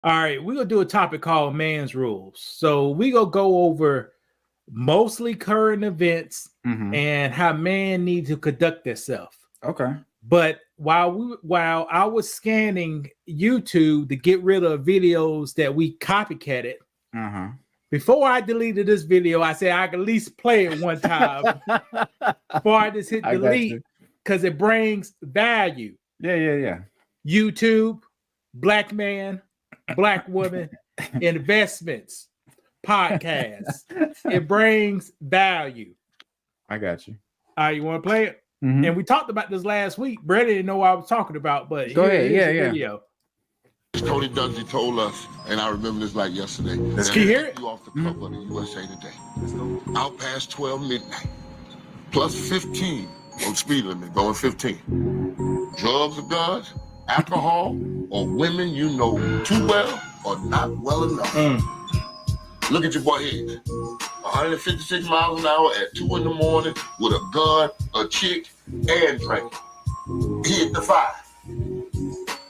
All right, we're gonna do a topic called man's rules. So we gonna go over mostly current events and how man needs to conduct themselves. Okay. But while I was scanning YouTube to get rid of videos that we copycatted, before I deleted this video, I said I could at least play it one time before I just hit delete because it brings value. Yeah. YouTube, black man, black woman, investments, podcasts. It brings value. I got you. All right, you want to play it? And we talked about this last week. Brett didn't know what I was talking about, but go ahead. Here's the video. Tony Dungy told us, and I remember this like yesterday. Can you hear it? You off the cover of the USA Today. Out past 12 midnight, plus 15 on speed limit, going 15. Drugs or guns, alcohol, or women you know too well or not well enough. Look at your boy here. 156 miles an hour at 2 in the morning with a gun, a chick, and drink. He hit the 5.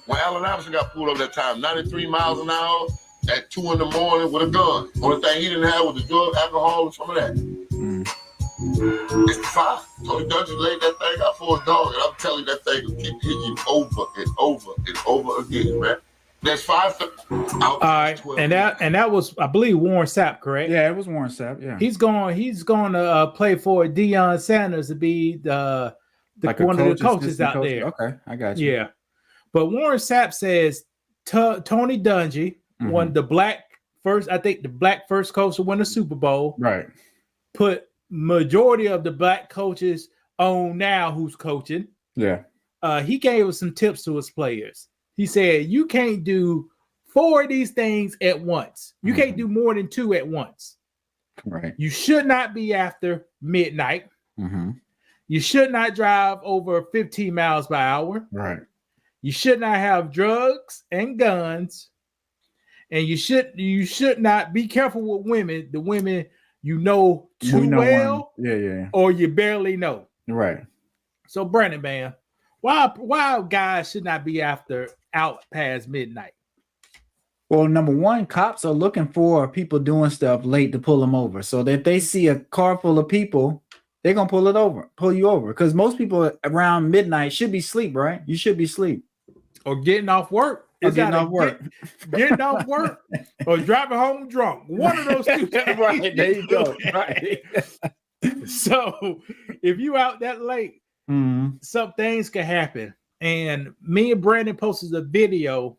When Allen Iverson got pulled over that time, 93 miles an hour at 2 in the morning with a gun. Only thing he didn't have was the drug, alcohol, and some of that. It's the 5. Tony Dungy laid that thing out for a dog, and I'm telling you, that thing will keep hitting you over and over and over again, man. There's 5. All right, and that was, I believe, Warren Sapp, correct? Yeah, it was Warren Sapp. Yeah, he's going to play for Deion Sanders to be the like one of the coaches out there. Okay, I got you. Yeah, but Warren Sapp says Tony Dungy won the black first coach to win a Super Bowl. Right. Put majority of the black coaches on now who's coaching. Yeah. He gave us some tips to his players. He said, you can't do 4 of these things at once. You can't do more than 2 at once. Right. You should not be after midnight. You should not drive over 15 miles per hour. Right. You should not have drugs and guns. And you should not be careful with women, the women you know too well. Yeah. Or you barely know. Right. So Brandon, man, why guys should not be out past midnight? Well, number one, cops are looking for people doing stuff late to pull them over. So that if they see a car full of people, they're gonna pull you over. Because most people around midnight should be asleep, right? You should be asleep. Or getting off work. Getting off work or driving home drunk. One of those two things. Right, there you go. Right. So if you out that late, some things can happen. And me and Brandon posted a video.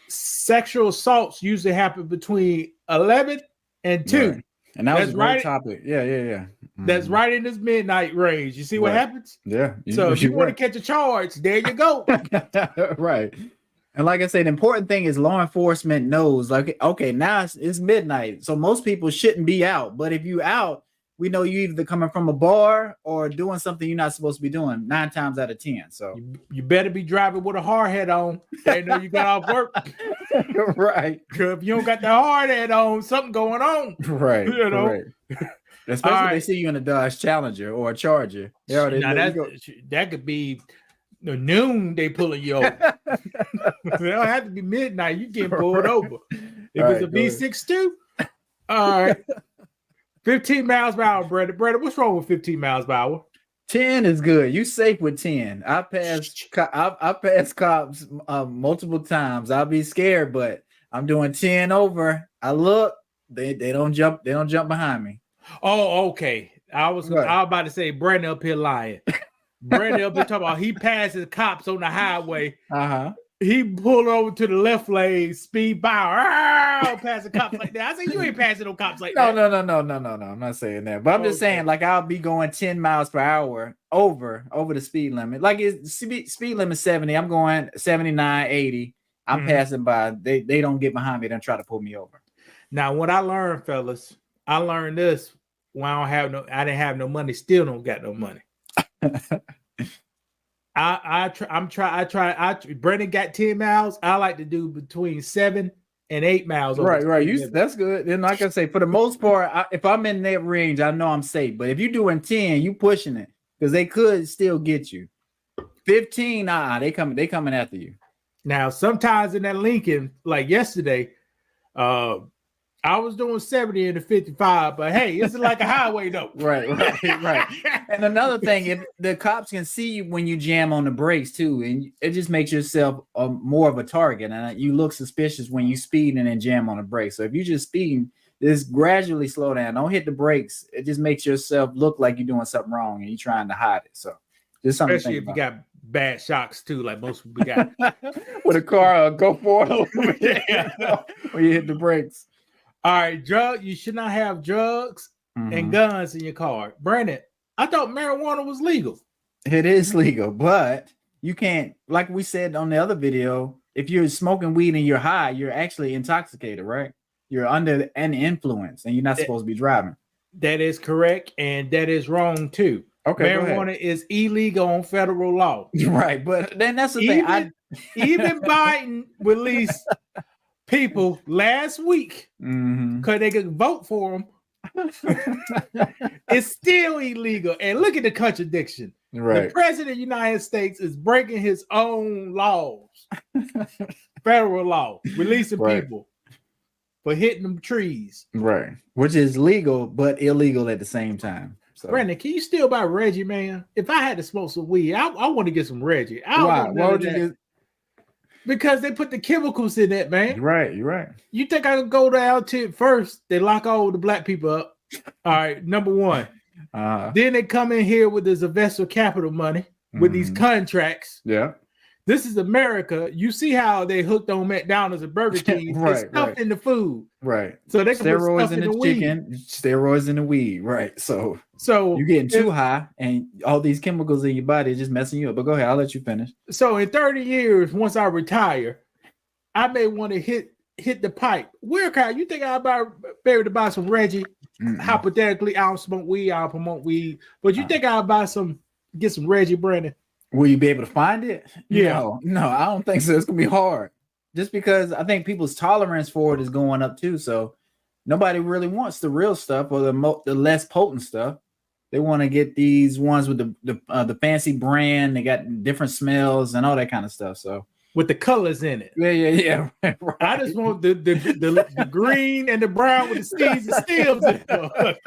Sexual assaults usually happen between 11 and 2. Right. And that was a great topic. Yeah. That's right in this midnight range. You see what happens? Yeah. So if you want to catch a charge, there you go. Right. And like I said, the important thing is law enforcement knows, like, okay, now it's midnight. So most people shouldn't be out. But if you out, we know you either coming from a bar or doing something you're not supposed to be doing 9 times out of 10. So you better be driving with a hard hat on. They know you got off work. Right. If you don't got the hard hat on, something going on. Right. You know. Right. Especially if they see you in a Dodge Challenger or a Charger. That could be noon. They pulling you over. It don't have to be midnight. You getting pulled over. If it's a V6 too. All right. 15 miles per hour, Brandon. Brandon, what's wrong with 15 miles per hour? 10 is good. You safe with 10. I passed cops multiple times. I'll be scared, but I'm doing 10 over. I look, they don't jump behind me. Oh, okay. I was about to say Brandon up here lying. Brandon up here talking about he passes cops on the highway. He pulled over to the left lane, speed by, passing cops like that. I said, you ain't passing no cops like that. No. I'm not saying that. But I'm just saying, like, I'll be going 10 miles per hour over the speed limit. Like, it's speed limit 70. I'm going 79, 80. I'm passing by. They don't get behind me and try to pull me over. Now, what I learned, fellas, I learned this when I didn't have no money, still don't got no money. Brendan got 10 miles. I like to do between 7 and 8 miles. Right. That's good. And like I say, for the most part, if I'm in that range, I know I'm safe. But if you're doing 10, you pushing it because they could still get you. 15, they coming after you. Now, sometimes in that Lincoln, like yesterday, I was doing 70 in the 55, but hey, it's like a highway though. Right. And another thing, if the cops can see you when you jam on the brakes too, and it just makes yourself more of a target, and you look suspicious when you speed and then jam on the brakes. So if you just speeding, just gradually slow down. Don't hit the brakes. It just makes yourself look like you're doing something wrong and you're trying to hide it. So just something. Especially if you got bad shocks too, like most people got. With a car, go forward a little bit when you hit the brakes. All right, you should not have drugs and guns in your car. Brandon, I thought marijuana was legal. It is legal, but you can't, like we said on the other video, if you're smoking weed and you're high, you're actually intoxicated, right? You're under an influence and you're not supposed to be driving. That is correct, and that is wrong too. Okay, marijuana is illegal on federal law. Right, but then that's the thing. Even Biden released people last week because they could vote for him. It's still illegal. And look at the contradiction. Right. The president of the United States is breaking his own laws, federal law, releasing people for hitting them trees. Right. Which is legal, but illegal at the same time. So. Brandon, can you still buy Reggie, man? If I had to smoke some weed, I want to get some Reggie. Why would you get? Because they put the chemicals in it, man. You're right. You think I could go down to it first? They lock all the black people up. All right, number one. Then they come in here with this investor capital money with these contracts. Yeah. This is America. You see how they hooked on McDonald's and Burger King. It's stuff in the food. Right. So they can steroids put stuff in the chicken, weed. steroids in the weed. Right. So you're getting too high and all these chemicals in your body are just messing you up. But go ahead, I'll let you finish. So in 30 years, once I retire, I may want to hit the pipe. Where can you think I'll be able to buy some Reggie? Hypothetically, I don't smoke weed, I don't promote weed. But you think I'll get some Reggie, Brandon? Will you be able to find it? Yeah. No, I don't think so. It's gonna be hard. Just because I think people's tolerance for it is going up too. So nobody really wants the real stuff or the less potent stuff. They want to get these ones with the fancy brand. They got different smells and all that kind of stuff. So with the colors in it. Yeah. Right. I just want the green and the brown with the steeds and stems in it.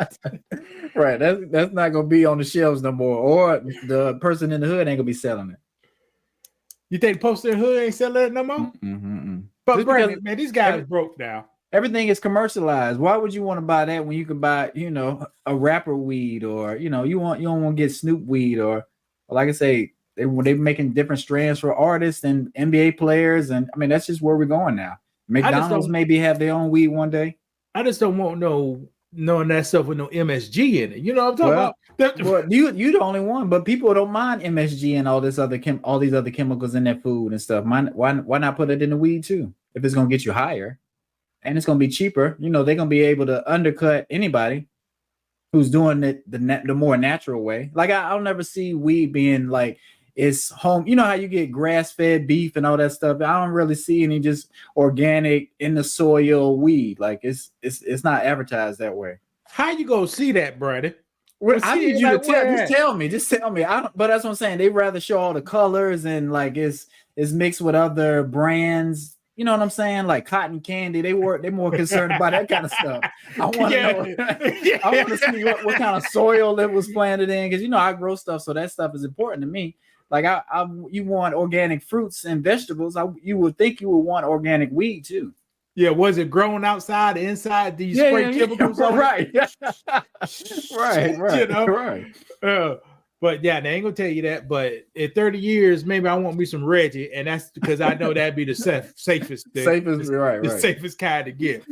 Right. That's not gonna be on the shelves no more. Or the person in the hood ain't gonna be selling it. You think Poster in the Hood ain't selling it no more? But Brandon, man, these guys broke now. Everything is commercialized. Why would you want to buy that when you can buy, a rapper weed, or you don't want to get Snoop weed, or like I say, they're making different strands for artists and NBA players, and I mean that's just where we're going now. McDonald's maybe have their own weed one day. I just don't want knowing that stuff with no MSG in it. You know what I'm talking about? Well, you the only one, but people don't mind MSG and all these other chemicals in their food and stuff. Why not put it in the weed too? If it's gonna get you higher and it's gonna be cheaper, they're gonna be able to undercut anybody who's doing it the more natural way. Like I'll never see weed being like it's home. You know how you get grass-fed beef and all that stuff. I don't really see any just organic in the soil weed. Like it's not advertised that way. How you gonna see that, Brandon? I need you to tell me. Just tell me. But that's what I'm saying. They rather show all the colors and like it's mixed with other brands. You know what I'm saying? Like cotton candy. They're more concerned about that kind of stuff. I want to know. I want to see what kind of soil it was planted in, because I grow stuff, so that stuff is important to me. Like you want organic fruits and vegetables. You would think you would want organic weed too. Yeah, was it grown outside, inside? These spray chemicals? Right. Right. Right. But yeah, they ain't gonna tell you that. But in 30 years, maybe I want me some Reggie, and that's because I know that'd be the safest thing. The safest kind to get.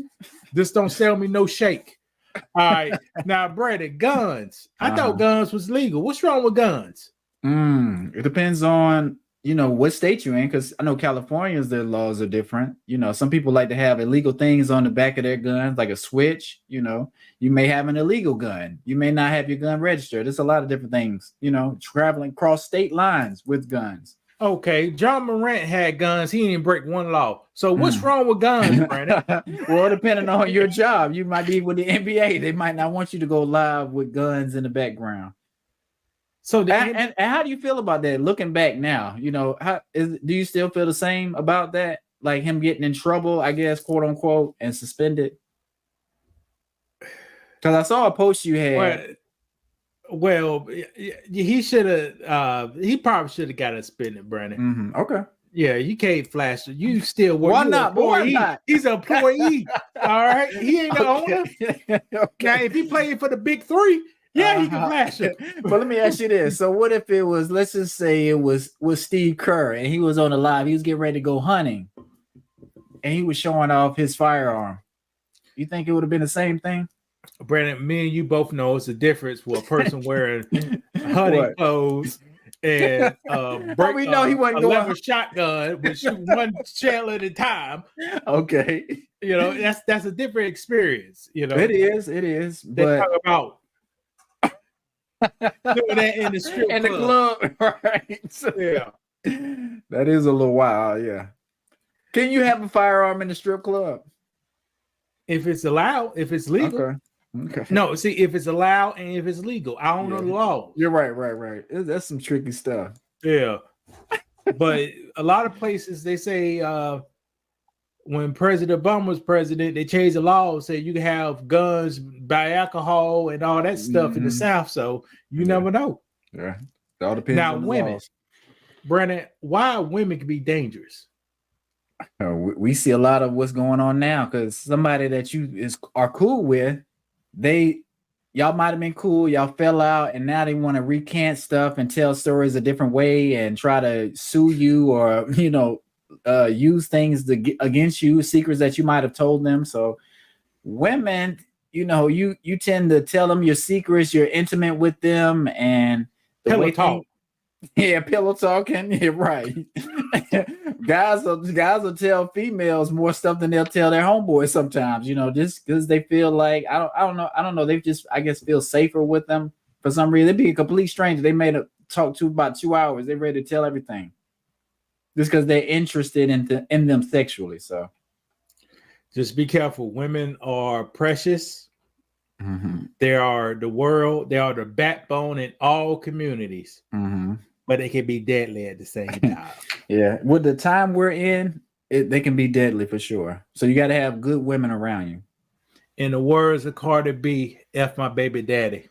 Just don't sell me no shake. All right. Now, Brandon, guns. I thought guns was legal. What's wrong with guns? It depends on what state you're in, because I know California's their laws are different. Some people like to have illegal things on the back of their guns, like a switch. You may have an illegal gun. You may not have your gun registered. There's a lot of different things. Traveling across state lines with guns. Okay, John Morant had guns. He didn't break one law. So what's wrong with guns, Brandon? Well, depending on your job, you might be with the NBA. They might not want you to go live with guns in the background. So and how do you feel about that? Looking back now, you know, do you still feel the same about that? Like him getting in trouble, I guess, quote unquote, and suspended? Because I saw a post you had. Well, he should have. He probably should have got suspended, Brandon. Mm-hmm. Okay. Yeah, you can't flash it. You still work. Why not? Why not? He's an employee. All right, he ain't the owner. Okay. Now, if he played for the big three, yeah, he can flash it. But let me ask you this: so, what if it was? Let's just say it was Steve Kerr, and he was on the live. He was getting ready to go hunting, and he was showing off his firearm. You think it would have been the same thing? Brandon, me and you both know it's a difference with a person wearing hunting clothes and we know he wasn't going a shotgun with shooting one shell at a time. Okay, you know that's a different experience. You know, it is. They talk about doing that in the strip club. The club, right? So, yeah, that is a little wild. Yeah, can you have a firearm in the strip club if it's allowed? If it's legal. Okay. No, see, if it's allowed and if it's legal, I don't know the law. You're right. That's some tricky stuff. Yeah, but a lot of places they say when President Obama was president, they changed the law, say you can have guns, buy alcohol, and all that stuff in the South. So you never know. Yeah, it all depends. Now, on the women, laws. Brandon, why women can be dangerous? We see a lot of what's going on now because somebody that you are cool with. Y'all might have been cool, y'all fell out, and now they want to recant stuff and tell stories a different way and try to sue you or use things against you, secrets that you might have told them. So women, you tend to tell them your secrets, you're intimate with them, and pillow talk. Pillow talking. Yeah, right. Guys will tell females more stuff than they'll tell their homeboys sometimes, just because they feel like I don't know. They just, I guess, feel safer with them for some reason. They'd be a complete stranger. They made a talk to about 2 hours. They're ready to tell everything. Just because they're interested in them sexually. So just be careful. Women are precious. Mm-hmm. They are the world. They are the backbone in all communities. Mm-hmm. But they can be deadly at the same time. Yeah. With the time we're in, they can be deadly for sure. So you got to have good women around you. In the words of Cardi B, F my baby daddy.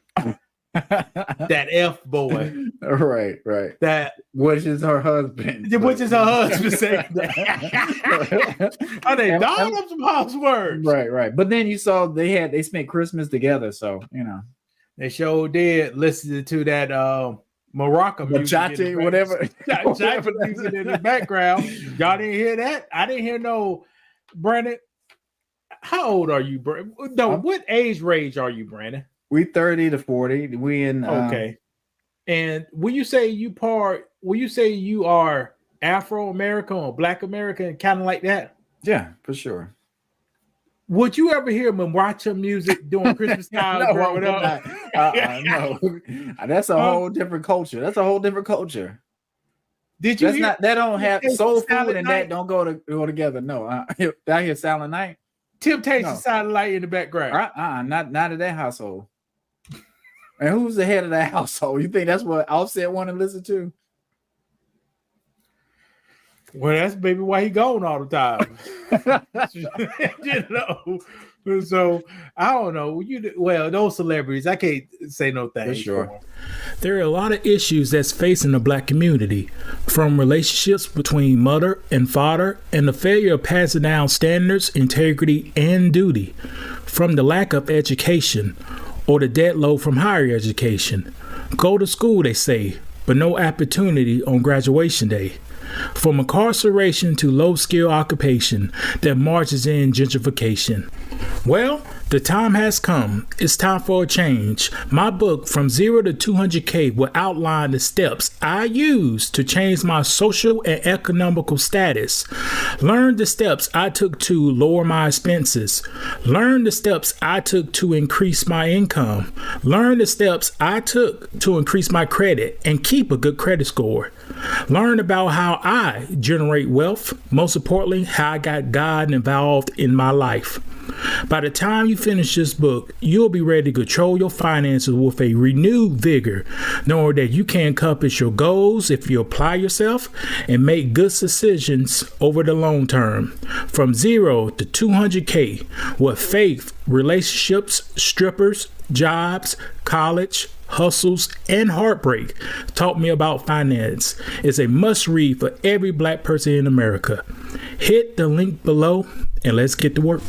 That F boy. Right. That which is her husband. Which is her husband saying that. Are they dogging up some house words? Right. But then you saw they spent Christmas together, so they sure did listen to that Morocco music, whatever music in the background. Y'all didn't hear that? I didn't hear no. Brandon, how old are you, Brandon? No, what age range are you, Brandon? We 30 to 40. We in okay. And will you say you are Afro-American or Black American, kind of like that? Yeah, for sure. Would you ever hear Maracha music during Christmas time growing up? No, that's a whole different culture. Did you? That don't have soul food and that don't go together. No, I hear Silent Night. Temptation Silent Night in the background. Not in that household. And who's the head of that household? You think that's what Offset want to listen to? Well, that's maybe why he gone all the time. So I don't know. Those celebrities, I can't say no thanks. For sure. There are a lot of issues that's facing the Black community, from relationships between mother and father, and the failure of passing down standards, integrity, and duty, from the lack of education, or the debt load from higher education. Go to school, they say, but no opportunity on graduation day. From incarceration to low-skill occupation that marches in gentrification. Well, the time has come. It's time for a change. My book, From Zero to 200K, will outline the steps I use to change my social and economical status. Learn the steps I took to lower my expenses. Learn the steps I took to increase my income. Learn the steps I took to increase my credit and keep a good credit score. Learn about how I generate wealth. Most importantly, how I got God involved in my life. By the time you finish this book, you'll be ready to control your finances with a renewed vigor, knowing that you can accomplish your goals if you apply yourself and make good decisions over the long term. From 0 to 200K with faith, relationships, strippers, jobs, college, hustles, and heartbreak. Taught Me About Finance is a must read for every Black person in America. Hit the link below and let's get to work.